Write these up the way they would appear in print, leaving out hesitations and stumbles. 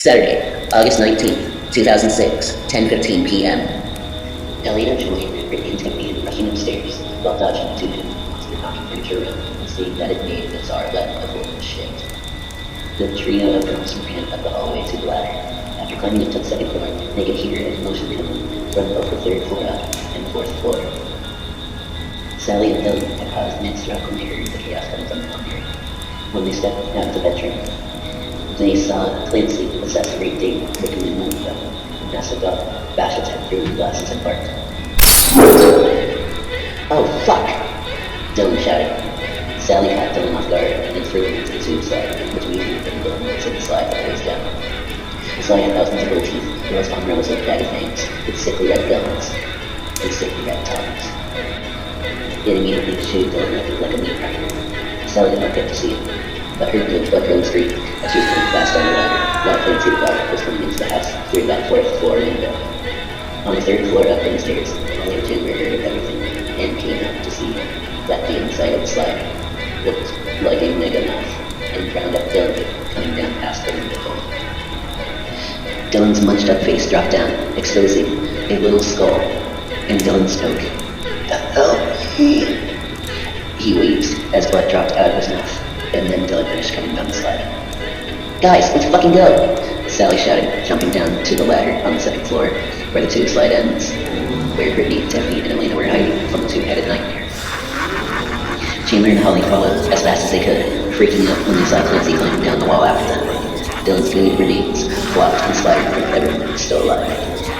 Saturday, August 19th, 2006, 10:15 p.m. Elliot joined Brittany and Tiffany in rushing upstairs while dodging two men monster knocking furniture around and seeing that it made the czar let of woman shit. The trio of girls ran up the hallway to the ladder. After climbing up to the second floor, they could hear a motion coming from both the third floor up and the fourth floor. Sally and Dylan had caused Nick struck when they heard the chaos coming from the laundry. When they stepped out of the bedroom, they saw Clancy possess a Great Dane looking in the window. The massive dog bashed its head through the glasses and barked. "Oh, fuck!" Dylan shouted. Sally caught Dylan off guard and then threw him into the tube slide, which immediately turned Dylan into the slide that was down. The slide had thousands of little teeth, the most common rows of jagged fangs, with sickly red gums and sickly red tongues. It immediately chewed Dylan like a meat cracker. Sally did not get to see it, but heard Dylan's blood-curdling scream as she was coming fast down the ladder, while Clancy the dog was coming into the house through that fourth floor window. On the third floor up from the stairs, Molly and Chandler heard everything and came out to see that the inside of the slide looked like a mega mouth and frowned at Dylan coming down past the window. Dylan's munched-up face dropped down, exposing a little skull, and Dylan spoke. "Help me," he wheezed as blood dropped out of his mouth, and then Dylan finished coming down the slide. "Guys, let's fucking go!" Sally shouted, jumping down to the ladder on the second floor, where the tube slide ends, where Brittany, Tiffany, and Elena were hiding from the two-headed nightmare. Chandler and Holly followed as fast as they could, freaking out when they saw Clancy climbing down the wall after them. Dylan's gooey remains flopped and splattered from everyone who was still alive.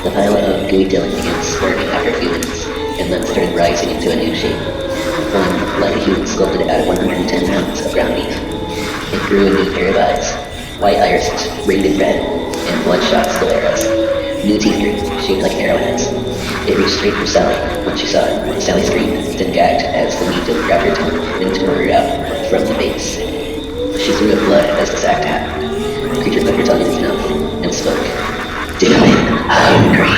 The pile of gooey Dylan began squirming after a few minutes, and then started rising into a new shape. One like a human sculpted out of 110 pounds of ground beef. It grew a new pair of eyes, white irises, ringed in red, and bloodshot scleras. New teeth grew, shaped like arrowheads. It reached straight for Sally when she saw it. Sally screamed, then gagged as the meat Dylan grabbed her tongue and tore her out from the base. She threw up blood as this act happened. The creature put her tongue in its mouth and spoke. "Do it, hungry,"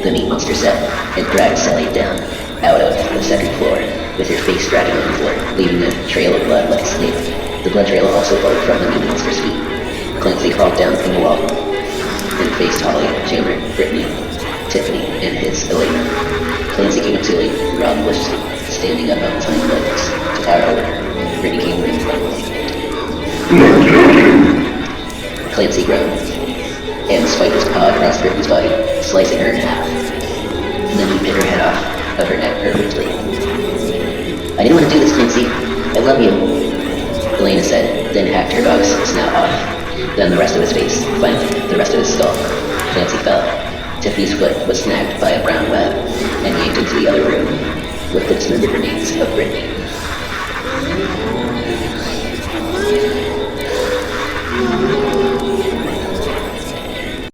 the meat monster said, and dragged Sally down out of the second floor, with her face dragging on the floor, leaving a trail of blood like a snake. The blood trail also flowed from the meat monster's feet. Clancy crawled down from the wall and faced Holly, Chandler, Brittany, Tiffany, and his Elena. Clancy came up to Elena, Rob was standing up on his hind legs to tower over her. Brittany came in front of Clancy groaned and swiped his paw across Brittany's body, slicing her in half. And then he bit her head off of her neck perfectly. "I didn't want to do this, Clancy. I love you," Elena said, then hacked her dog's snout off. Then the rest of his face, finally, the rest of his skull. Clancy fell. Tiffany's foot was snagged by a brown web and yanked into the other room with the dismembered remains of Brittany.